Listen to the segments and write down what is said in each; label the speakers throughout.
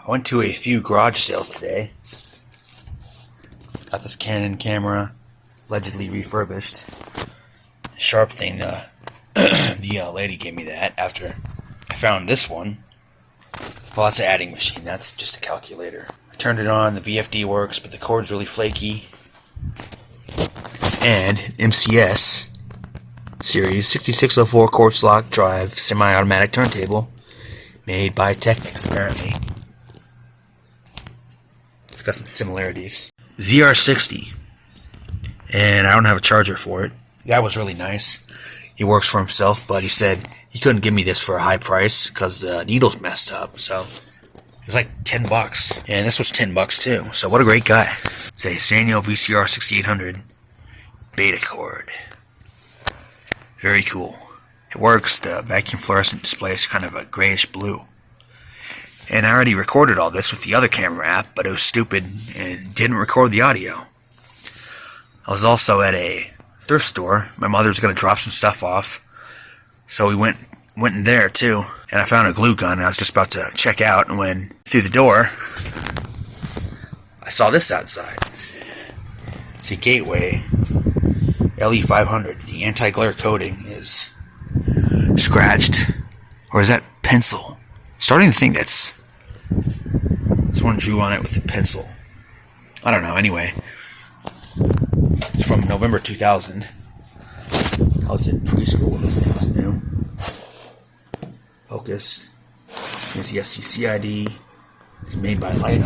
Speaker 1: I went to a few garage sales today. Got this Canon camera, allegedly refurbished. Sharp thing, the lady gave me that after I found this one. Well, that's an adding machine, that's just a calculator. I turned it on, the VFD works, but the cord's really flaky. And MCS series 6604 quartz lock drive semi-automatic turntable made by Technics, apparently. It's got some similarities. ZR60, and I don't have a charger for it. The guy was really nice. He works for himself, but he said he couldn't give me this for a high price because the needle's messed up. So it was like 10 bucks, and this was 10 bucks too. So what a great guy. It's a Sanyo VCR 6800 Betacord. Very cool. It works. The vacuum fluorescent display is kind of a grayish blue. And I already recorded all this with the other camera app, but it was stupid and didn't record the audio. I was also at a thrift store. My mother was going to drop some stuff off, so we went in there too. And I found a glue gun. I was just about to check out, and when through the door, I saw this outside. It's a Gateway LE500. The anti-glare coating is scratched, or is that pencil? Starting to think someone drew on it with a pencil. I don't know. Anyway, it's from November 2000. I was in preschool when this thing was new. Focus. Here's the FCC ID. It's made by Lighton,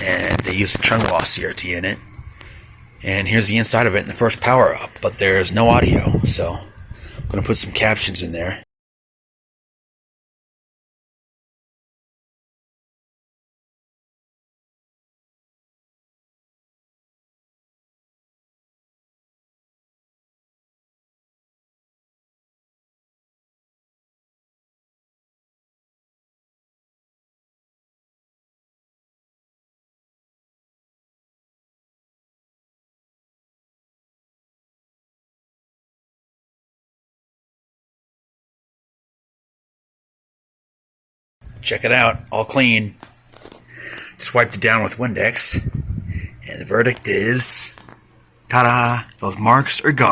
Speaker 1: and they use a Turntable CRT in it. And here's the inside of it in the first power up, but there's no audio, so I'm going to put some captions in there. Check it out, all clean. Just wiped it down with Windex, and the verdict is, ta-da, those marks are gone.